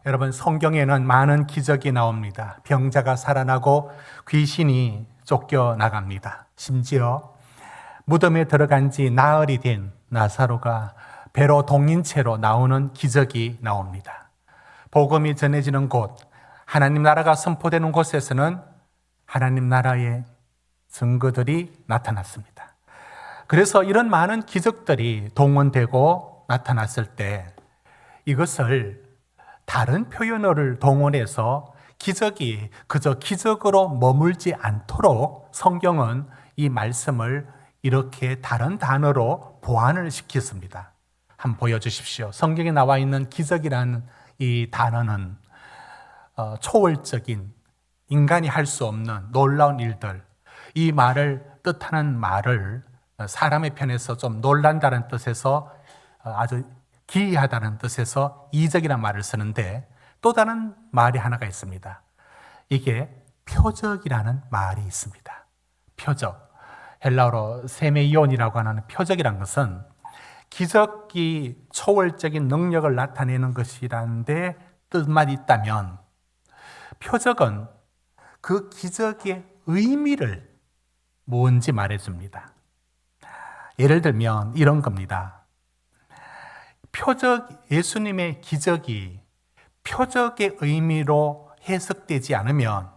여러분, 성경에는 많은 기적이 나옵니다. 병자가 살아나고 귀신이 쫓겨나갑니다. 심지어 무덤에 들어간 지 나흘이 된 나사로가 배로 동인 채로 나오는 기적이 나옵니다. 복음이 전해지는 곳, 하나님 나라가 선포되는 곳에서는 하나님 나라의 증거들이 나타났습니다. 그래서 이런 많은 기적들이 동원되고 나타났을 때 이것을 다른 표현어를 동원해서 기적이 그저 기적으로 머물지 않도록 성경은 이 말씀을 이렇게 다른 단어로 보완을 시켰습니다. 한번 보여주십시오. 성경에 나와 있는 기적이라는 이 단어는 초월적인, 인간이 할 수 없는 놀라운 일들, 이 말을 뜻하는 말을 사람의 편에서 좀 놀란다는 뜻에서 아주 기이하다는 뜻에서 이적이라는 말을 쓰는데, 또 다른 말이 하나가 있습니다. 이게 표적이라는 말이 있습니다. 표적. 헬라어로 세메이온이라고 하는 표적이라는 것은 기적이 초월적인 능력을 나타내는 것이라는데 뜻만 있다면, 표적은 그 기적의 의미를 뭔지 말해줍니다. 예를 들면 이런 겁니다. 예수님의 기적이 표적의 의미로 해석되지 않으면,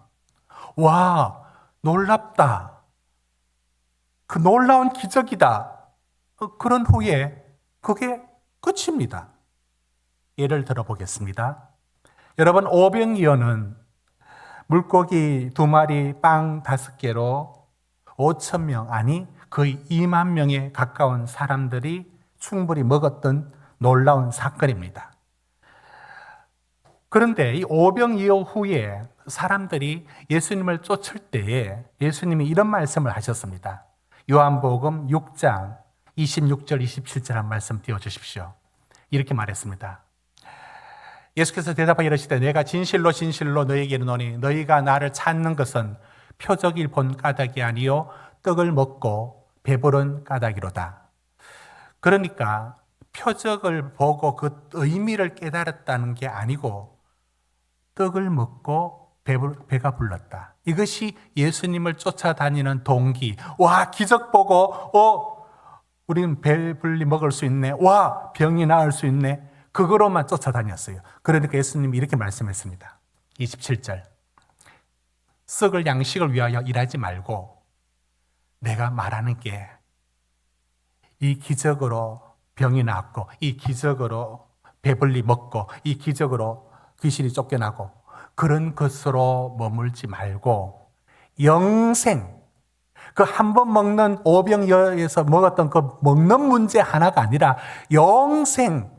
와, 놀랍다, 그 놀라운 기적이다, 그런 후에 그게 끝입니다. 예를 들어보겠습니다. 여러분, 오병이어는 물고기 2마리, 빵 5개로 5,000명, 아니 거의 2만 명에 가까운 사람들이 충분히 먹었던 놀라운 사건입니다. 그런데 이 오병이어 후에 사람들이 예수님을 쫓을 때에 예수님이 이런 말씀을 하셨습니다. 요한복음 6장 26절 27절 한 말씀 띄워주십시오. 이렇게 말했습니다. 예수께서 대답하여 이르시되 내가 진실로 진실로 너희에게 이르노니 너희가 나를 찾는 것은 표적일 본 까닭이 아니요 떡을 먹고 배부른 까닭이로다. 그러니까 표적을 보고 그 의미를 깨달았다는 게 아니고 떡을 먹고 배가 불렀다. 이것이 예수님을 쫓아다니는 동기. 와, 기적 보고 우리는 배불리 먹을 수 있네. 와, 병이 나을 수 있네. 그거로만 쫓아다녔어요. 그러니까 예수님이 이렇게 말씀했습니다. 27절. 썩을 양식을 위하여 일하지 말고 내가 말하는 게 이 기적으로 병이 낫고 이 기적으로 배불리 먹고 이 기적으로 귀신이 쫓겨나고 그런 것으로 머물지 말고 영생, 그 한 번 먹는 오병이어에서 먹었던 그 먹는 문제 하나가 아니라 영생,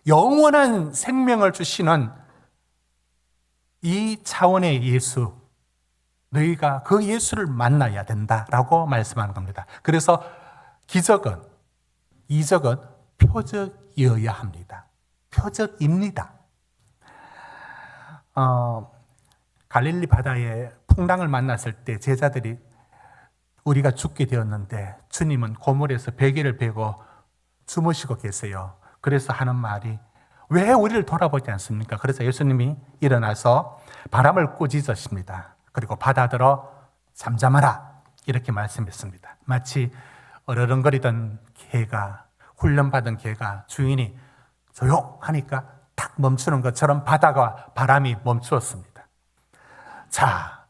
영원한 생명을 주시는 이 차원의 예수, 너희가 그 예수를 만나야 된다라고 말씀하는 겁니다. 그래서 기적은, 이적은 표적이어야 합니다. 표적입니다. 갈릴리 바다에 풍랑을 만났을 때 제자들이 우리가 죽게 되었는데 주님은 고물에서 베개를 베고 주무시고 계세요. 그래서 하는 말이 왜 우리를 돌아보지 않습니까? 그래서 예수님이 일어나서 바람을 꾸짖으십니다. 그리고 바다들어 잠잠하라 이렇게 말씀했습니다. 마치 어르렁거리던 개가, 훈련받은 개가 주인이 조용하니까 탁 멈추는 것처럼 바다가 바람이 멈추었습니다. 자,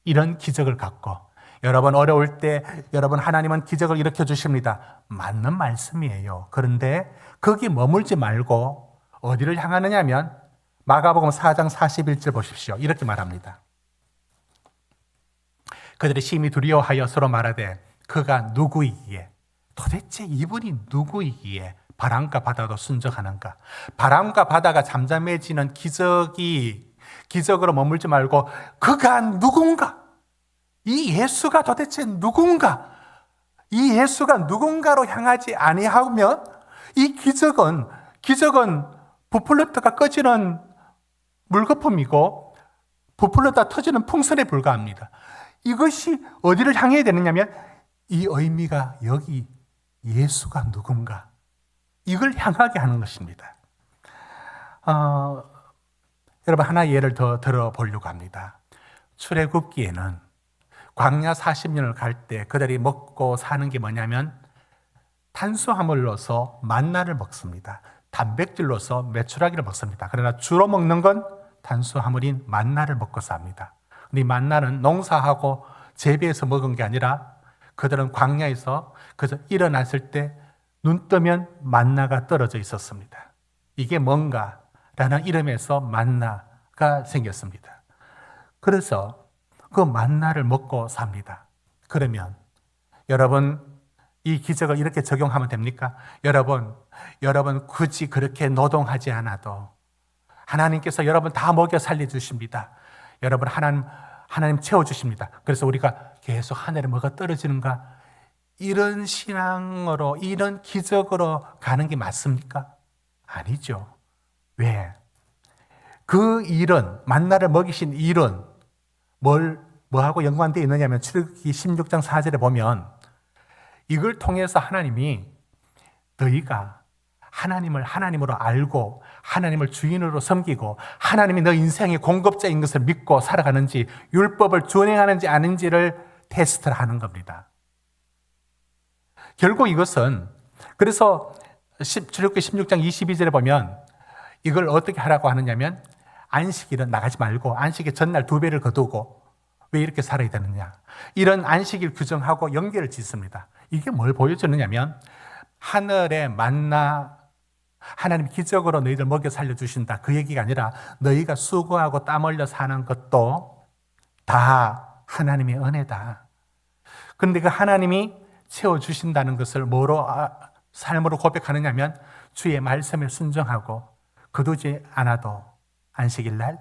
이런 기적을 갖고 여러분 어려울 때 여러분 하나님은 기적을 일으켜 주십니다. 맞는 말씀이에요. 그런데 거기 머물지 말고 어디를 향하느냐 하면 마가복음 4장 41절 보십시오. 이렇게 말합니다. 그들이 심히 두려워하여 서로 말하되 그가 누구이기에, 도대체 이분이 누구이기에 바람과 바다도 순종하는가? 바람과 바다가 잠잠해지는 기적으로 머물지 말고 그가 누군가? 이 예수가 도대체 누군가? 이 예수가 누군가로 향하지 아니하면 이 기적은 부풀렸다가 꺼지는 물거품이고 부풀렸다 터지는 풍선에 불과합니다. 이것이 어디를 향해야 되느냐면 이 의미가 여기 예수가 누군가, 이걸 향하게 하는 것입니다. 여러분 하나 예를 더 들어보려고 합니다. 출애굽기에는 광야 40년을 갈 때 그들이 먹고 사는 게 뭐냐면 탄수화물로서 만나를 먹습니다. 단백질로서 메추라기를 먹습니다. 그러나 주로 먹는 건 탄수화물인 만나를 먹고 삽니다. 근데 이 만나는 농사하고 재배해서 먹은 게 아니라 그들은 광야에서 그저 일어났을 때 눈 뜨면 만나가 떨어져 있었습니다. 이게 뭔가라는 이름에서 만나가 생겼습니다. 그래서 그 만나를 먹고 삽니다. 그러면 여러분 이 기적을 이렇게 적용하면 됩니까? 여러분 굳이 그렇게 노동하지 않아도 하나님께서 여러분 다 먹여 살려주십니다. 여러분 하나님 채워주십니다. 그래서 우리가 계속 하늘에 뭐가 떨어지는가? 이런 신앙으로, 이런 기적으로 가는 게 맞습니까? 아니죠. 왜? 그 일은, 만나를 먹이신 일은 뭐하고 연관되어 있느냐면 출애굽기 16장 4절에 보면 이걸 통해서 하나님이 너희가 하나님을 하나님으로 알고 하나님을 주인으로 섬기고 하나님이 너 인생의 공급자인 것을 믿고 살아가는지 율법을 준행하는지 아닌지를 테스트를 하는 겁니다. 결국 이것은 그래서 출애굽기 16장 22절에 보면 이걸 어떻게 하라고 하느냐면 안식일은 나가지 말고 안식일 전날 2배를 거두고 왜 이렇게 살아야 되느냐. 이런 안식일 규정하고 연결을 짓습니다. 이게 뭘 보여주느냐면 하늘의 만나 하나님 기적으로 너희들 먹여 살려주신다. 그 얘기가 아니라 너희가 수고하고 땀 흘려 사는 것도 다 하나님의 은혜다. 그런데 그 하나님이 채워주신다는 것을 뭐로 삶으로 고백하느냐면 주의 말씀에 순종하고 거두지 않아도 안식일 날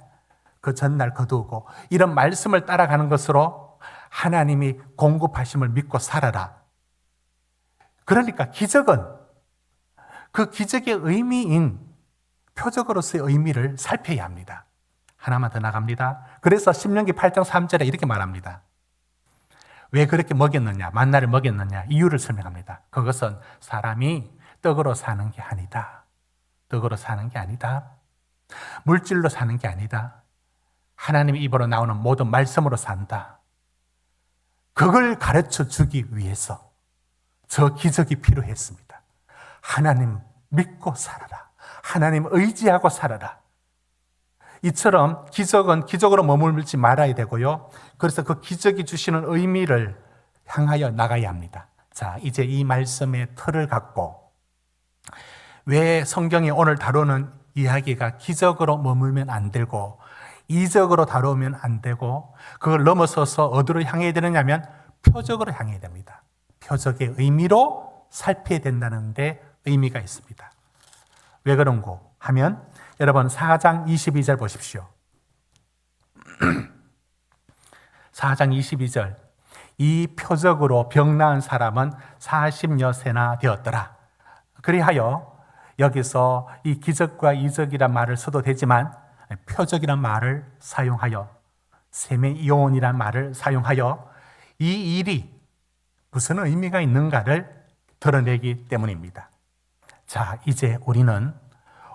그 전날 거두고 이런 말씀을 따라가는 것으로 하나님이 공급하심을 믿고 살아라. 그러니까 기적은 그 기적의 의미인 표적으로서의 의미를 살펴야 합니다. 하나만 더 나갑니다. 그래서 신명기 8장 3절에 이렇게 말합니다. 왜 그렇게 먹였느냐, 만나를 먹였느냐 이유를 설명합니다. 그것은 사람이 떡으로 사는 게 아니다. 떡으로 사는 게 아니다. 물질로 사는 게 아니다. 하나님의 입으로 나오는 모든 말씀으로 산다. 그걸 가르쳐 주기 위해서 저 기적이 필요했습니다. 하나님 믿고 살아라. 하나님 의지하고 살아라. 이처럼 기적은 기적으로 머물지 말아야 되고요. 그래서 그 기적이 주시는 의미를 향하여 나가야 합니다. 자, 이제 이 말씀의 틀을 갖고 왜 성경이 오늘 다루는 이야기가 기적으로 머물면 안 되고 이적으로 다루면 안 되고 그걸 넘어서서 어디로 향해야 되느냐면 표적으로 향해야 됩니다. 표적의 의미로 살펴야 된다는 데 의미가 있습니다. 왜 그런고 하면 여러분 4장 22절 보십시오. 4장 22절 이 표적으로 병 나은 사람은 40여 세나 되었더라. 그리하여 여기서 이 기적과 이적이란 말을 써도 되지만 표적이란 말을 사용하여 세메이온이란 말을 사용하여 이 일이 무슨 의미가 있는가를 드러내기 때문입니다. 자, 이제 우리는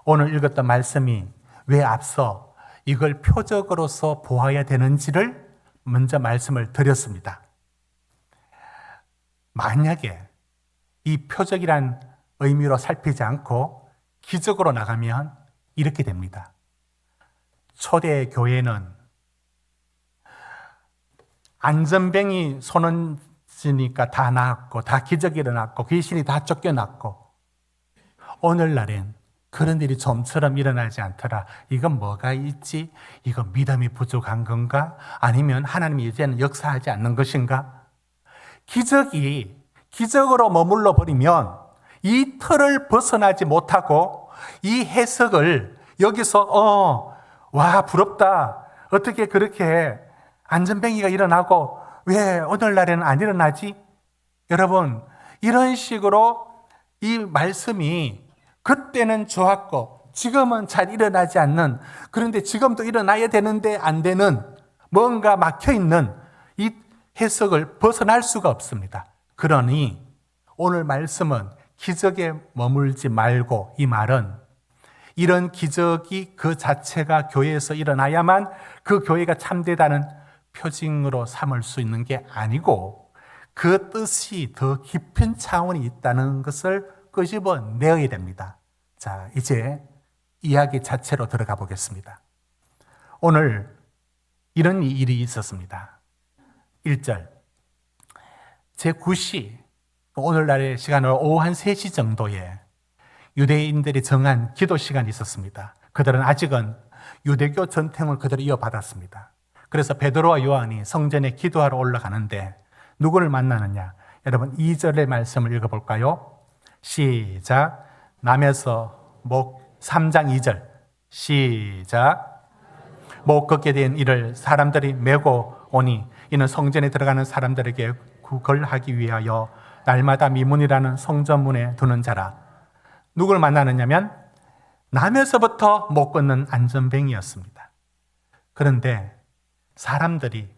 오늘 읽었던 말씀이 왜 앞서 이걸 표적으로서 보아야 되는지를 먼저 말씀을 드렸습니다. 만약에 이 표적이란 의미로 살피지 않고 기적으로 나가면 이렇게 됩니다. 초대 교회는 안전뱅이 손은지니까 다 나았고 다 기적이 일어났고 귀신이 다 쫓겨났고 오늘날엔 그런 일이 좀처럼 일어나지 않더라. 이건 뭐가 있지? 이건 믿음이 부족한 건가? 아니면 하나님이 이제는 역사하지 않는 것인가? 기적이 기적으로 머물러 버리면 이 틀을 벗어나지 못하고 이 해석을 여기서 와 부럽다. 어떻게 그렇게 안전뱅이가 일어나고 왜 오늘날에는 안 일어나지? 여러분 이런 식으로 이 말씀이 그때는 좋았고 지금은 잘 일어나지 않는 그런데 지금도 일어나야 되는데 안 되는 뭔가 막혀있는 이 해석을 벗어날 수가 없습니다. 그러니 오늘 말씀은 기적에 머물지 말고 이 말은 이런 기적이 그 자체가 교회에서 일어나야만 그 교회가 참되다는 표징으로 삼을 수 있는 게 아니고 그 뜻이 더 깊은 차원이 있다는 것을 끄집어 내어야 됩니다. 자, 이제 이야기 자체로 들어가 보겠습니다. 오늘 이런 일이 있었습니다. 1절 제9시 오늘날의 시간으로 오후 한 3시 정도에 유대인들이 정한 기도 시간이 있었습니다. 그들은 아직은 유대교 전통을 그대로 이어받았습니다. 그래서 베드로와 요한이 성전에 기도하러 올라가는데 누구를 만나느냐? 여러분 2절의 말씀을 읽어볼까요? 시작. 남에서 목 3장 2절 시작. 못 걷게 된 이를 사람들이 메고 오니 이는 성전에 들어가는 사람들에게 구걸하기 위하여 날마다 미문이라는 성전문에 두는 자라. 누굴 만나느냐면 남에서부터 못 걷는 안전뱅이였습니다. 그런데 사람들이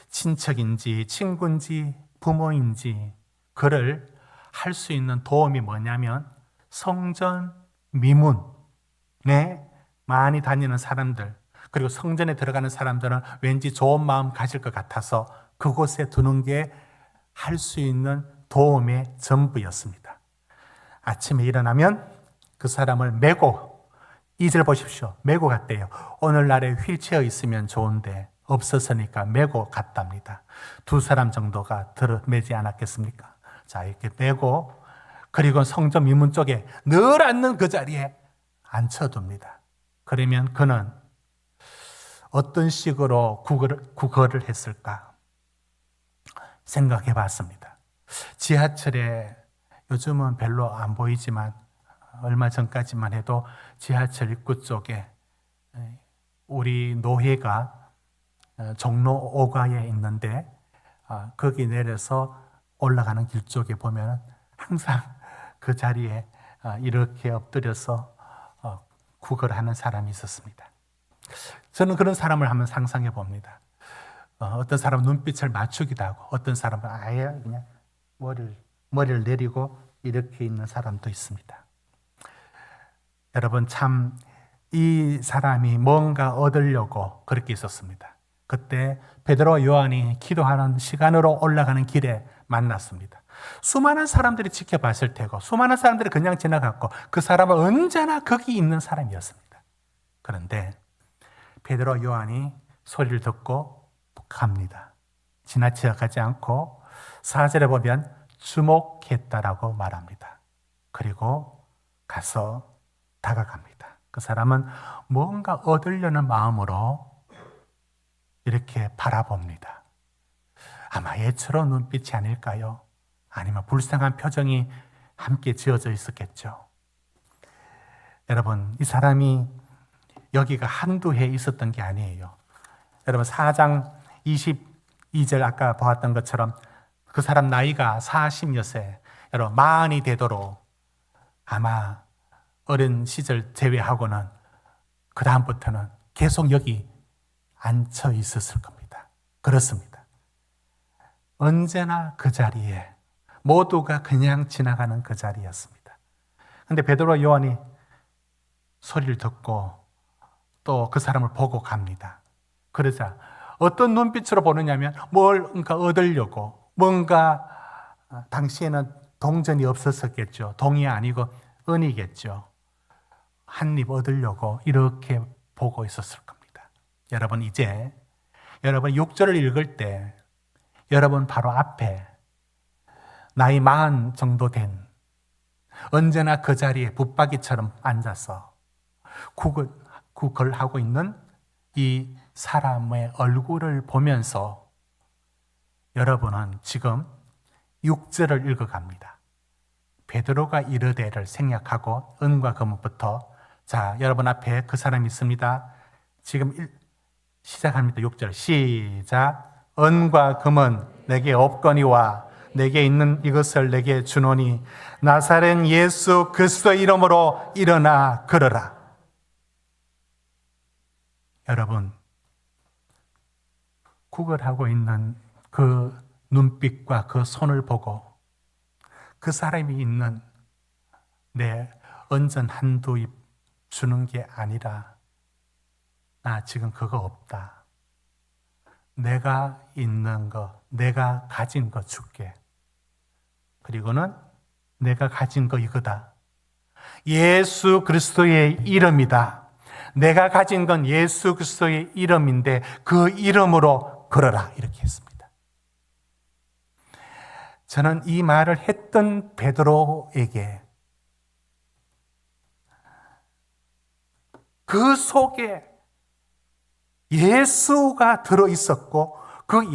친척인지 친구인지 부모인지 그를 할 수 있는 도움이 뭐냐면 성전 미문에 많이 다니는 사람들, 그리고 성전에 들어가는 사람들은 왠지 좋은 마음 가질 것 같아서 그곳에 두는 게 할 수 있는 도움의 전부였습니다. 아침에 일어나면 그 사람을 메고, 2절 보십시오. 메고 갔대요. 오늘날에 휠체어 있으면 좋은데 없었으니까 메고 갔답니다. 2사람 정도가 매지 않았겠습니까? 자, 이렇게 메고, 그리고 성전 미문 쪽에 늘 앉는 그 자리에 앉혀둡니다. 그러면 그는 어떤 식으로 구걸을 했을까 생각해 봤습니다. 지하철에 요즘은 별로 안 보이지만 얼마 전까지만 해도 지하철 입구 쪽에 우리 노회가 종로 5가에 있는데 거기 내려서 올라가는 길 쪽에 보면 항상 그 자리에 이렇게 엎드려서 구걸하는 사람이 있었습니다. 저는 그런 사람을 한번 상상해 봅니다. 어떤 사람은 눈빛을 맞추기도 하고 어떤 사람은 아예 그냥 머리를 내리고 이렇게 있는 사람도 있습니다. 여러분 참 이 사람이 뭔가 얻으려고 그렇게 있었습니다. 그때 베드로와 요한이 기도하는 시간으로 올라가는 길에 만났습니다. 수많은 사람들이 지켜봤을 테고 수많은 사람들이 그냥 지나갔고 그 사람은 언제나 거기 있는 사람이었습니다. 그런데 베드로와 요한이 소리를 듣고 갑니다. 지나치어가지 않고 4절에 보면 주목했다라고 말합니다. 그리고 가서 다가갑니다. 그 사람은 뭔가 얻으려는 마음으로 이렇게 바라봅니다. 아마 애처로운 눈빛이 아닐까요? 아니면 불쌍한 표정이 함께 지어져 있었겠죠. 여러분, 이 사람이 여기가 한두 해 있었던 게 아니에요. 여러분 4장 22절 아까 보았던 것처럼 그 사람 나이가 40여 세, 여러분 40이 되도록 아마 어린 시절 제외하고는 그 다음부터는 계속 여기 앉혀 있었을 겁니다. 그렇습니다. 언제나 그 자리에 모두가 그냥 지나가는 그 자리였습니다. 그런데 베드로와 요한이 소리를 듣고 또 그 사람을 보고 갑니다. 그러자 어떤 눈빛으로 보느냐면 뭔가 얻으려고, 뭔가 당시에는 동전이 없었었겠죠. 동이 아니고 은이겠죠. 한 입 얻으려고 이렇게 보고 있었을 겁니다. 여러분 이제 여러분 6절을 읽을 때 여러분 바로 앞에 나이 40 정도 된 언제나 그 자리에 붙박이처럼 앉아서 구걸하고 있는 이 사람의 얼굴을 보면서 여러분은 지금 6절을 읽어갑니다. 베드로가 이르되를 생략하고 은과 금부터, 자 여러분 앞에 그 사람이 있습니다. 지금 시작합니다. 6절 시작. 은과 금은 내게 없거니와 내게 있는 이것을 내게 주노니 나사렛 예수 그리스도의 이름으로 일어나 걸어라. 여러분 구걸하고 있는 그 눈빛과 그 손을 보고 그 사람이 있는 내 언전 한두 입 주는 게 아니라 나 지금 그거 없다. 내가 있는 거, 내가 가진 거 줄게. 그리고는 내가 가진 거 이거다. 예수 그리스도의 이름이다. 내가 가진 건 예수 그리스도의 이름인데 그 이름으로 걸어라. 이렇게 했습니다. 저는 이 말을 했던 베드로에게 그 속에 예수가 들어있었고 그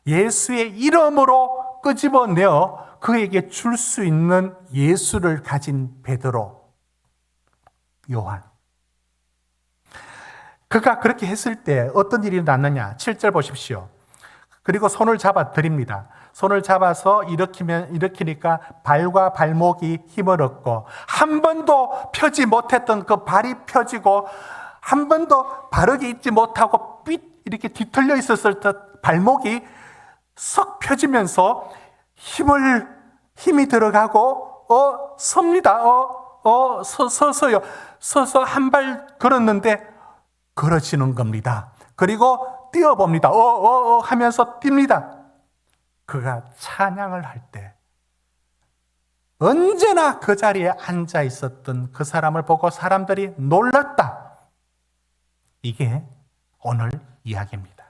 예수의 이름으로 끄집어내어 그에게 줄 수 있는 예수를 가진 베드로, 요한. 그가 그렇게 했을 때 어떤 일이 났느냐? 7절 보십시오. 그리고 손을 잡아 드립니다. 손을 잡아서 일으키니까 발과 발목이 힘을 얻고 한 번도 펴지 못했던 그 발이 펴지고 한 번도 바르게 있지 못하고 삐 이렇게 뒤틀려 있었을 때 발목이 썩 펴지면서 힘이 들어가고 섭니다. 서서요. 서서 한 발 걸었는데 걸어지는 겁니다. 그리고 뛰어봅니다. 하면서 뜁니다. 그가 찬양을 할 때 언제나 그 자리에 앉아 있었던 그 사람을 보고 사람들이 놀랐다. 이게 오늘 이야기입니다.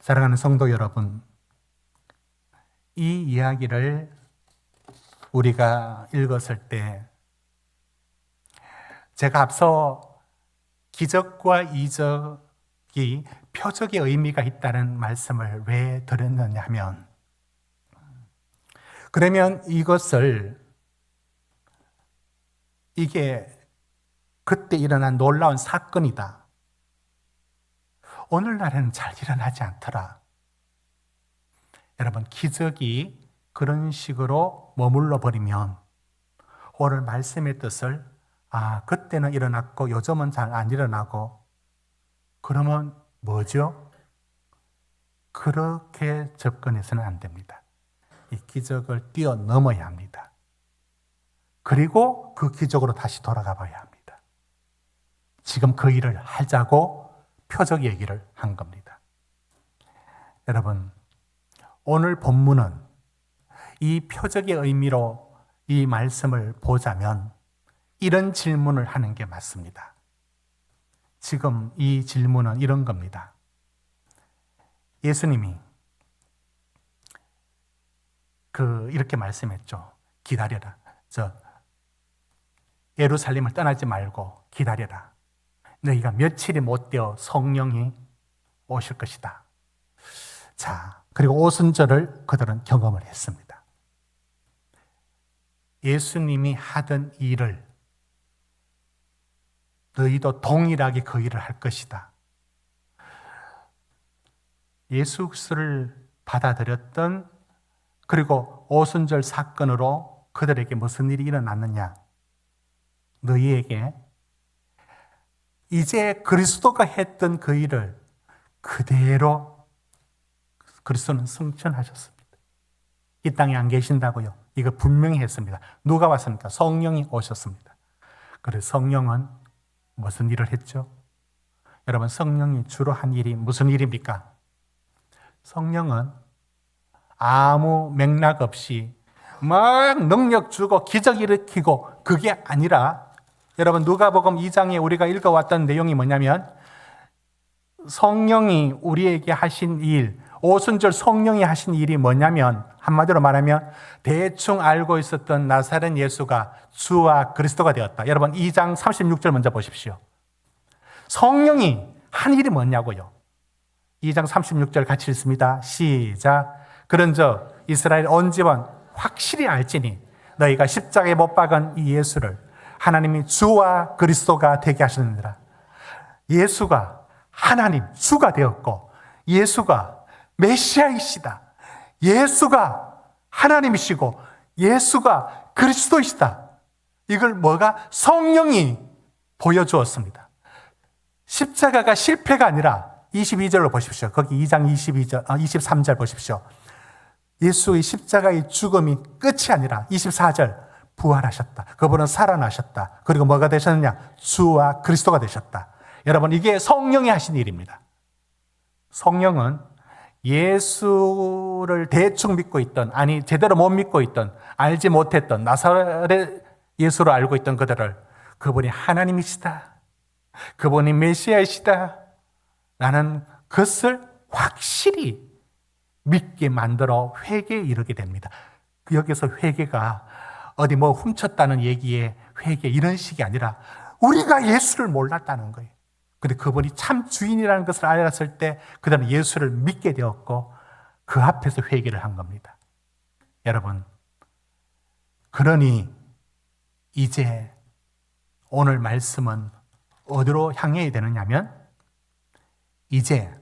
사랑하는 성도 여러분, 이 이야기를 우리가 읽었을 때 제가 앞서 기적과 이적이 표적의 의미가 있다는 말씀을 왜 드렸느냐 하면, 그러면 이게 그때 일어난 놀라운 사건이다. 오늘날에는 잘 일어나지 않더라. 여러분, 기적이 그런 식으로 머물러 버리면 오늘 말씀의 뜻을 그때는 일어났고 요즘은 잘 안 일어나고 그러면 뭐죠? 그렇게 접근해서는 안 됩니다. 이 기적을 뛰어넘어야 합니다. 그리고 그 기적으로 다시 돌아가 봐야 합니다. 지금 그 일을 하자고 표적 얘기를 한 겁니다. 여러분, 오늘 본문은 이 표적의 의미로 이 말씀을 보자면 이런 질문을 하는 게 맞습니다. 지금 이 질문은 이런 겁니다. 예수님이 이렇게 말씀했죠. 기다려라. 예루살렘을 떠나지 말고 기다려라. 너희가 며칠이 못 되어 성령이 오실 것이다. 자, 그리고 오순절을 그들은 경험을 했습니다. 예수님이 하던 일을 너희도 동일하게 그 일을 할 것이다. 예수 그리스도를 받아들였던, 그리고 오순절 사건으로 그들에게 무슨 일이 일어났느냐? 너희에게 이제 그리스도가 했던 그 일을 그대로 그리스도는 성천하셨습니다. 이 땅에 안 계신다고요? 이거 분명히 했습니다. 누가 왔습니까? 성령이 오셨습니다. 그래서 성령은 무슨 일을 했죠? 여러분, 성령이 주로 한 일이 무슨 일입니까? 성령은 아무 맥락 없이 막 능력 주고 기적 일으키고 그게 아니라, 여러분 누가복음 2장에 우리가 읽어왔던 내용이 뭐냐면 성령이 우리에게 하신 일, 오순절 성령이 하신 일이 뭐냐면, 한마디로 말하면 대충 알고 있었던 나사렛 예수가 주와 그리스도가 되었다. 여러분 2장 36절 먼저 보십시오. 성령이 한 일이 뭐냐고요. 2장 36절 같이 읽습니다. 시작. 그런즉 이스라엘 온 집은 확실히 알지니 너희가 십자가에 못 박은 이 예수를 하나님이 주와 그리스도가 되게 하셨느니라. 예수가 하나님 주가 되었고 예수가 메시아이시다. 예수가 하나님이시고 예수가 그리스도이시다. 이걸 성령이 보여주었습니다. 십자가가 실패가 아니라 22절로 보십시오. 거기 2장 23절 보십시오. 예수의 십자가의 죽음이 끝이 아니라 24절 부활하셨다. 그분은 살아나셨다. 그리고 뭐가 되셨느냐? 주와 그리스도가 되셨다. 여러분, 이게 성령이 하신 일입니다. 성령은 예수를 대충 믿고 있던, 아니 제대로 못 믿고 있던, 알지 못했던 나사렛 예수를 알고 있던 그들을 그분이 하나님이시다, 그분이 메시아이시다 라는 것을 확실히 믿게 만들어 회개에 이르게 됩니다. 여기서 회개가 어디 뭐 훔쳤다는 얘기에 회개 이런 식이 아니라 우리가 예수를 몰랐다는 거예요. 근데 그분이 참 주인이라는 것을 알았을 때 그들은 예수를 믿게 되었고 그 앞에서 회개를 한 겁니다. 여러분, 그러니 이제 오늘 말씀은 어디로 향해야 되느냐면 이제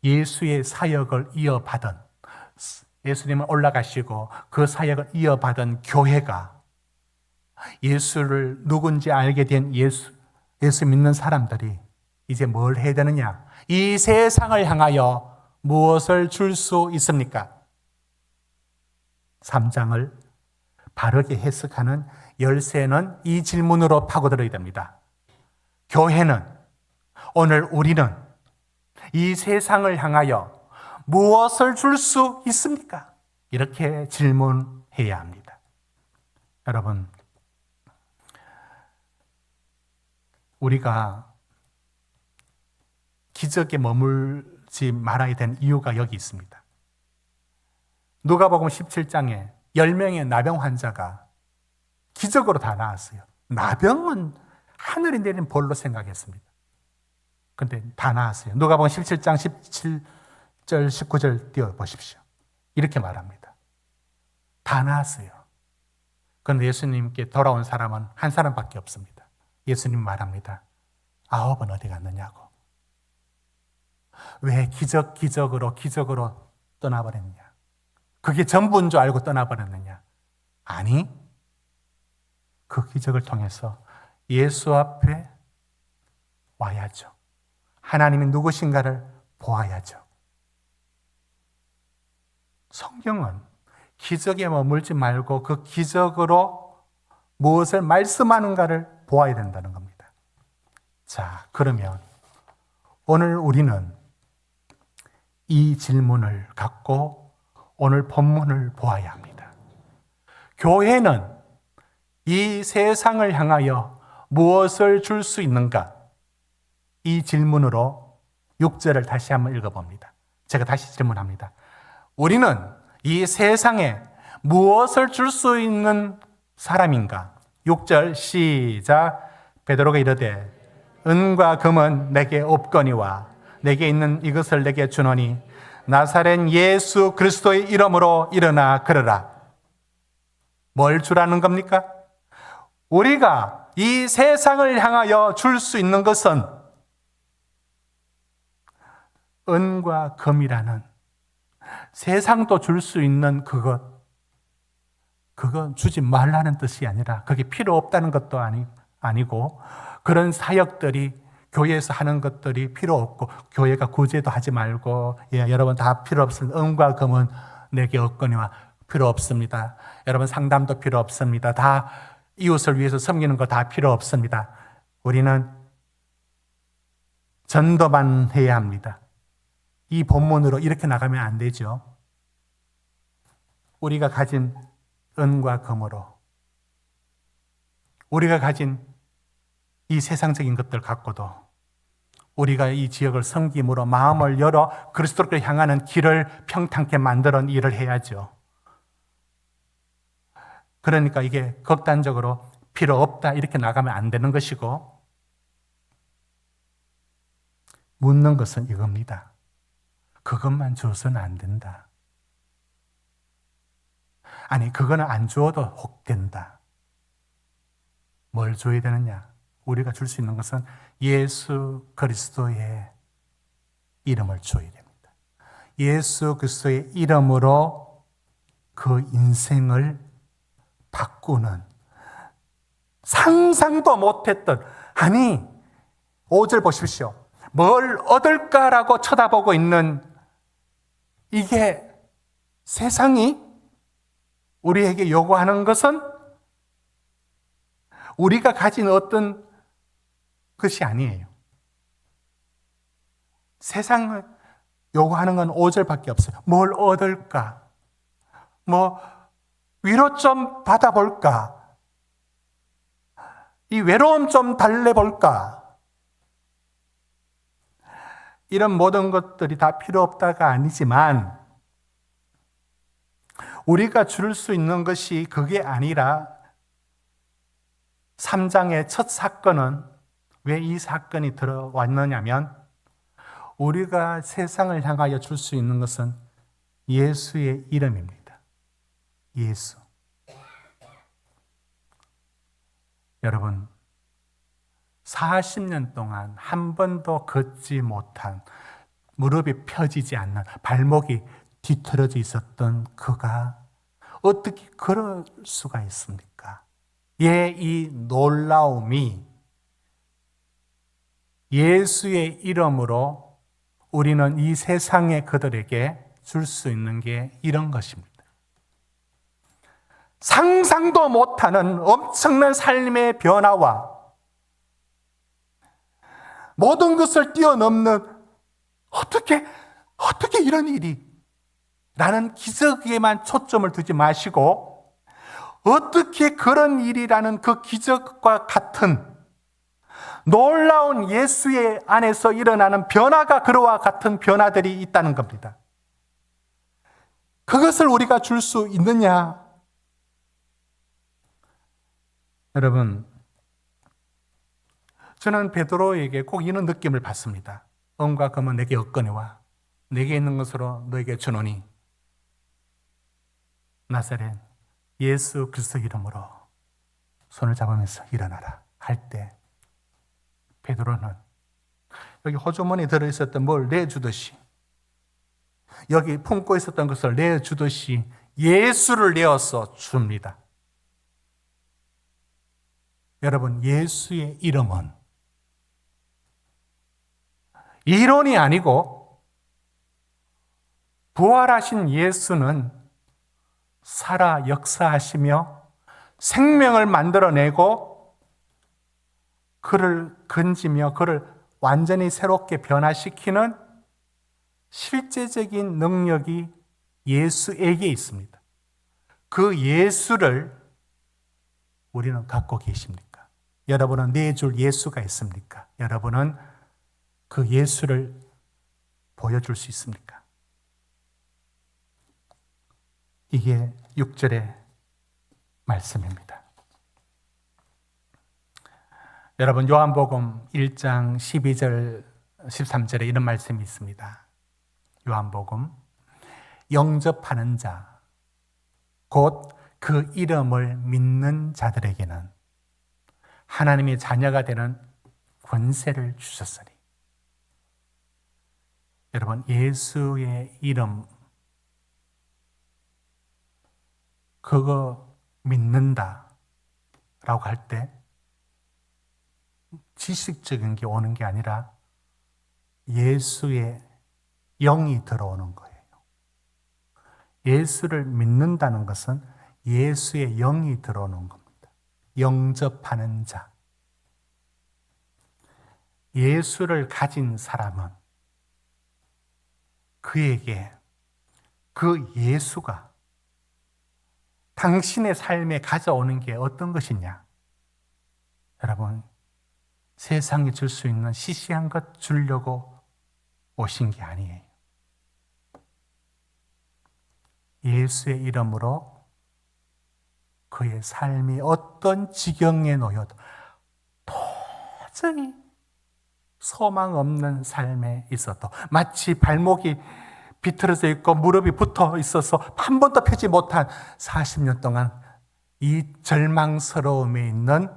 예수의 사역을 이어받은, 예수님은 올라가시고 그 사역을 이어받은 교회가 예수를 누군지 알게 된 예수 믿는 사람들이 이제 뭘 해야 되느냐? 이 세상을 향하여 무엇을 줄 수 있습니까? 3장을 바르게 해석하는 열쇠는 이 질문으로 파고들어야 됩니다. 교회는, 오늘 우리는 이 세상을 향하여 무엇을 줄 수 있습니까? 이렇게 질문해야 합니다. 여러분, 우리가 기적에 머물지 말아야 되는 이유가 여기 있습니다. 누가복음 17장에 10명의 나병 환자가 기적으로 다 나았어요. 나병은 하늘이 내린 볼로 생각했습니다. 그런데 다 나았어요. 누가복음 17장 17절 19절 띄워보십시오. 이렇게 말합니다. 다 나았어요. 그런데 예수님께 돌아온 사람은 한 사람밖에 없습니다. 예수님 말합니다. 9은 어디 갔느냐고. 왜 기적으로 떠나버렸냐? 그게 전부인 줄 알고 떠나버렸느냐? 아니, 그 기적을 통해서 예수 앞에 와야죠. 하나님이 누구신가를 보아야죠. 성경은 기적에 머물지 말고 그 기적으로 무엇을 말씀하는가를 보아야 된다는 겁니다. 자, 그러면 오늘 우리는 이 질문을 갖고 오늘 본문을 보아야 합니다. 교회는 이 세상을 향하여 무엇을 줄 수 있는가? 이 질문으로 6절을 다시 한번 읽어봅니다. 제가 다시 질문합니다. 우리는 이 세상에 무엇을 줄 수 있는 사람인가? 6절 시작. 베드로가 이르되 은과 금은 내게 없거니와 내게 있는 이것을 내게 주노니 나사렛 예수 그리스도의 이름으로 일어나 걸으라. 뭘 주라는 겁니까? 우리가 이 세상을 향하여 줄 수 있는 것은 은과 금이라는 세상도 줄 수 있는 그건 주지 말라는 뜻이 아니라 그게 필요 없다는 것도 아니고 그런 사역들이 교회에서 하는 것들이 필요 없고 교회가 구제도 하지 말고 여러분 다 필요 없습니다. 은과 금은 내게 없거니와 필요 없습니다. 여러분 상담도 필요 없습니다. 다 이웃을 위해서 섬기는 거 다 필요 없습니다. 우리는 전도만 해야 합니다. 이 본문으로 이렇게 나가면 안 되죠. 우리가 가진 은과 금으로 우리가 가진 이 세상적인 것들 갖고도 우리가 이 지역을 섬김으로 마음을 열어 그리스도를 향하는 길을 평탄케 만드는 일을 해야죠. 그러니까 이게 극단적으로 필요 없다 이렇게 나가면 안 되는 것이고 묻는 것은 이겁니다. 그것만 줘서는 안 된다. 아니 그거는 안 주어도 혹 된다. 뭘 줘야 되느냐? 우리가 줄 수 있는 것은 예수 그리스도의 이름을 줘야 됩니다. 예수 그리스도의 이름으로 그 인생을 바꾸는 상상도 못했던 아니 5절 보십시오. 뭘 얻을까라고 쳐다보고 있는 이게 세상이 우리에게 요구하는 것은 우리가 가진 어떤 것이 아니에요. 세상을 요구하는 건 5절밖에 없어요. 뭘 얻을까? 위로 좀 받아볼까? 이 외로움 좀 달래볼까? 이런 모든 것들이 다 필요 없다가 아니지만 우리가 줄 수 있는 것이 그게 아니라 3장의 첫 사건은 왜 이 사건이 들어왔느냐면 우리가 세상을 향하여 줄 수 있는 것은 예수의 이름입니다. 예수. 여러분, 40년 동안 한 번도 걷지 못한, 무릎이 펴지지 않는, 발목이 뒤틀어져 있었던 그가 어떻게 그럴 수가 있습니까? 이 놀라움이 예수의 이름으로 우리는 이 세상의 그들에게 줄 수 있는 게 이런 것입니다. 상상도 못하는 엄청난 삶의 변화와 모든 것을 뛰어넘는 어떻게 이런 일이 라는 기적에만 초점을 두지 마시고 어떻게 그런 일이라는 그 기적과 같은 놀라운 예수의 안에서 일어나는 변화가 그와 같은 변화들이 있다는 겁니다. 그것을 우리가 줄 수 있느냐? 여러분, 저는 베드로에게 꼭 이런 느낌을 받습니다. 은과 금은 내게 없거니와 내게 있는 것으로 너에게 주노니 나사렛 예수 그리스도 이름으로 손을 잡으면서 일어나라 할 때 베드로는 여기 호주머니에 들어있었던 뭘 내주듯이 여기 품고 있었던 것을 내주듯이 예수를 내어서 줍니다. 여러분, 예수의 이름은 이론이 아니고 부활하신 예수는 살아 역사하시며 생명을 만들어내고 그를 건지며 그를 완전히 새롭게 변화시키는 실제적인 능력이 예수에게 있습니다. 그 예수를 우리는 갖고 계십니까? 여러분은 내줄 예수가 있습니까? 여러분은 그 예수를 보여줄 수 있습니까? 이게 6절의 말씀입니다. 여러분, 요한복음 1장 12절 13절에 이런 말씀이 있습니다. 요한복음, 영접하는 자, 곧 그 이름을 믿는 자들에게는 하나님의 자녀가 되는 권세를 주셨으니. 여러분, 예수의 이름 그거 믿는다 라고 할 때 지식적인 게 오는 게 아니라 예수의 영이 들어오는 거예요. 예수를 믿는다는 것은 예수의 영이 들어오는 겁니다. 영접하는 자. 예수를 가진 사람은 그에게 그 예수가 당신의 삶에 가져오는 게 어떤 것이냐? 여러분, 세상에 줄 수 있는 시시한 것 주려고 오신 게 아니에요. 예수의 이름으로 그의 삶이 어떤 지경에 놓여도 도저히 소망 없는 삶에 있어도 마치 발목이 비틀어져 있고 무릎이 붙어 있어서 한 번도 펴지 못한 40년 동안 이 절망스러움에 있는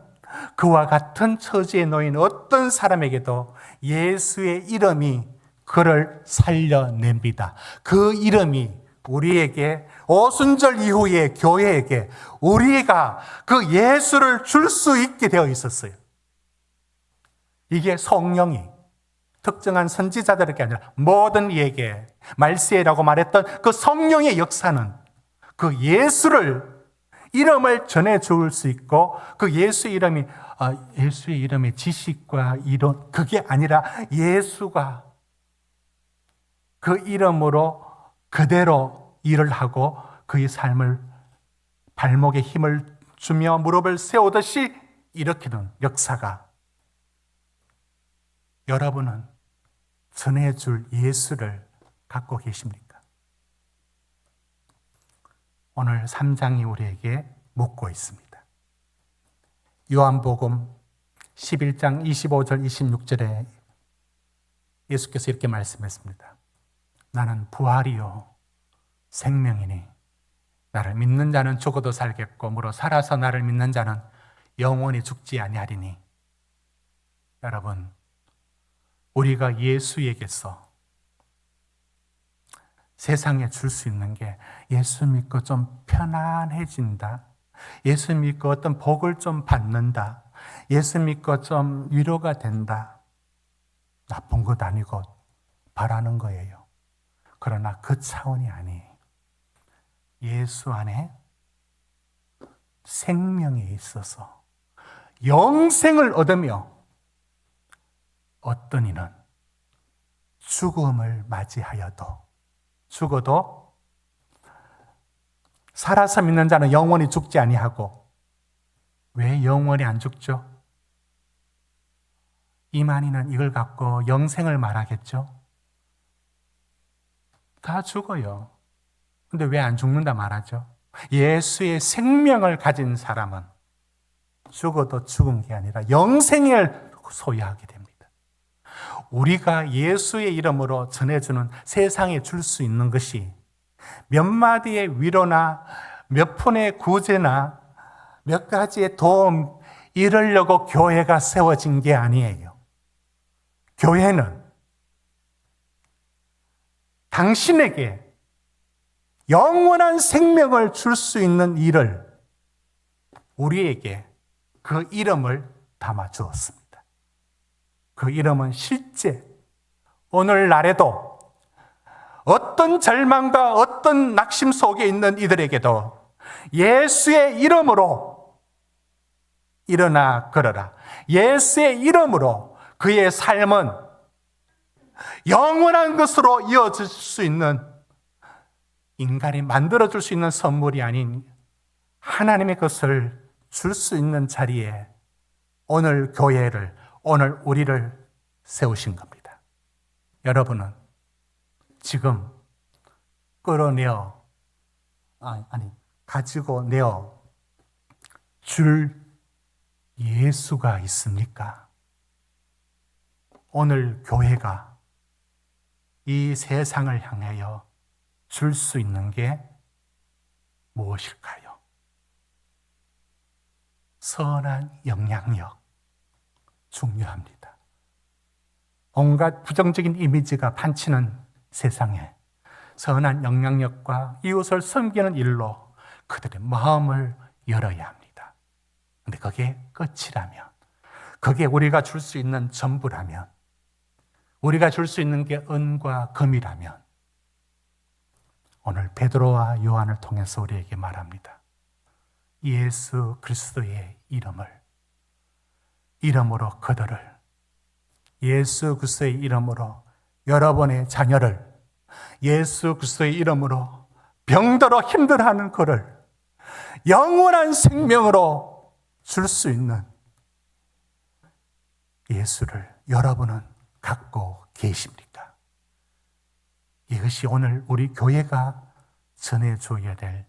그와 같은 처지에 놓인 어떤 사람에게도 예수의 이름이 그를 살려냅니다. 그 이름이 우리에게 오순절 이후의 교회에게 우리가 그 예수를 줄 수 있게 되어 있었어요. 이게 성령이 특정한 선지자들에게 아니라 모든 이에게 말세라고 말했던 그 성령의 역사는 그 예수를 이름을 전해 줄 수 있고 그 예수의 이름의 지식과 이론 그게 아니라 예수가 그 이름으로 그대로 일을 하고 그의 삶을 발목에 힘을 주며 무릎을 세우듯이 일으키는 역사가 여러분은 전해줄 예수를 갖고 계십니까? 오늘 3장이 우리에게 묻고 있습니다. 요한복음 11장 25절 26절에 예수께서 이렇게 말씀했습니다. 나는 부활이요 생명이니 나를 믿는 자는 죽어도 살겠고 무릇 살아서 나를 믿는 자는 영원히 죽지 아니하리니. 여러분, 우리가 예수에게서 세상에 줄 수 있는 게 예수 믿고 좀 편안해진다, 예수 믿고 어떤 복을 좀 받는다, 예수 믿고 좀 위로가 된다, 나쁜 것 아니고 바라는 거예요. 그러나 그 차원이 아니에요. 예수 안에 생명에 있어서 영생을 얻으며 어떤 이는 죽음을 맞이하여도 죽어도 살아서 믿는 자는 영원히 죽지 아니하고. 왜 영원히 안 죽죠? 이만희는 이걸 갖고 영생을 말하겠죠? 다 죽어요. 근데 왜 안 죽는다 말하죠? 예수의 생명을 가진 사람은 죽어도 죽은 게 아니라 영생을 소유하게 됩니다. 우리가 예수의 이름으로 전해주는 세상에 줄 수 있는 것이 몇 마디의 위로나 몇 푼의 구제나 몇 가지의 도움 이러려고 교회가 세워진 게 아니에요. 교회는 당신에게 영원한 생명을 줄 수 있는 일을 우리에게 그 이름을 담아 주었습니다. 그 이름은 실제 오늘날에도 어떤 절망과 어떤 낙심 속에 있는 이들에게도 예수의 이름으로 일어나 걸어라, 예수의 이름으로 그의 삶은 영원한 것으로 이어질 수 있는, 인간이 만들어줄 수 있는 선물이 아닌 하나님의 것을 줄 수 있는 자리에 오늘 교회를, 오늘 우리를 세우신 겁니다. 여러분은 지금 끌어내어 가지고 내어 줄 예수가 있습니까? 오늘 교회가 이 세상을 향하여 줄 수 있는 게 무엇일까요? 선한 영향력, 중요합니다. 온갖 부정적인 이미지가 판치는 세상에 선한 영향력과 이웃을 섬기는 일로 그들의 마음을 열어야 합니다. 그런데 그게 끝이라면, 그게 우리가 줄 수 있는 전부라면, 우리가 줄 수 있는 게 은과 금이라면, 오늘 베드로와 요한을 통해서 우리에게 말합니다. 예수 그리스도의 이름으로 그들을, 예수 그리스도의 이름으로 여러분의 자녀를, 예수 그리스도의 이름으로 병들어 힘들어하는 그를 영원한 생명으로 줄 수 있는 예수를 여러분은 갖고 계십니까? 이것이 오늘 우리 교회가 전해줘야 될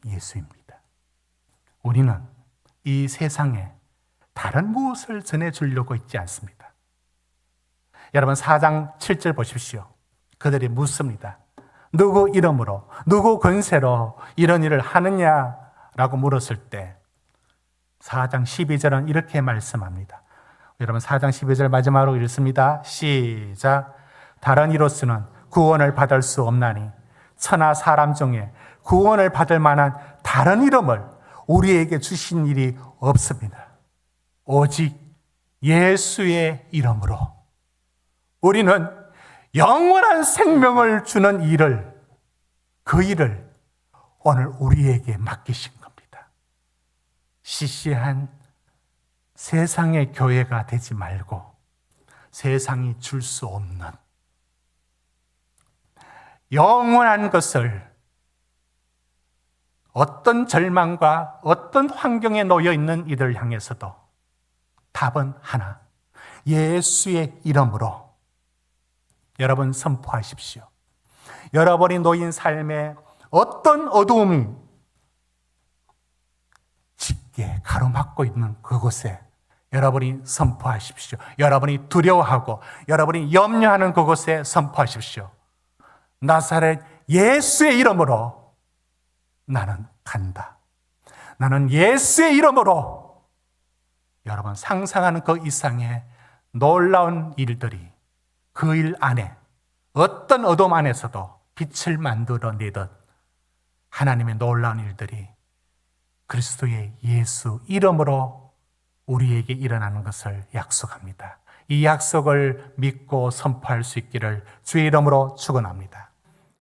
예수입니다. 우리는 이 세상에 다른 무엇을 전해주려고 있지 않습니다. 여러분 4장 7절 보십시오. 그들이 묻습니다. 누구 이름으로, 누구 권세로 이런 일을 하느냐라고 물었을 때 4장 12절은 이렇게 말씀합니다. 여러분 4장 12절 마지막으로 읽습니다. 시작. 다른 이로서는 구원을 받을 수 없나니 천하 사람 중에 구원을 받을 만한 다른 이름을 우리에게 주신 일이 없습니다. 오직 예수의 이름으로 우리는 영원한 생명을 주는 일을, 그 일을 오늘 우리에게 맡기신 겁니다. 시시한 세상의 교회가 되지 말고 세상이 줄 수 없는 영원한 것을 어떤 절망과 어떤 환경에 놓여 있는 이들을 향해서도 답은 하나. 예수의 이름으로 여러분 선포하십시오. 여러분이 놓인 삶에 어떤 어두움이 짙게 가로막고 있는 그곳에 여러분이 선포하십시오. 여러분이 두려워하고 여러분이 염려하는 그곳에 선포하십시오. 나사렛 예수의 이름으로 나는 간다. 나는 예수의 이름으로 여러분 상상하는 그 이상의 놀라운 일들이 그 일 안에 어떤 어둠 안에서도 빛을 만들어내듯 하나님의 놀라운 일들이 그리스도의 예수 이름으로 우리에게 일어나는 것을 약속합니다. 이 약속을 믿고 선포할 수 있기를 주의 이름으로 축원합니다.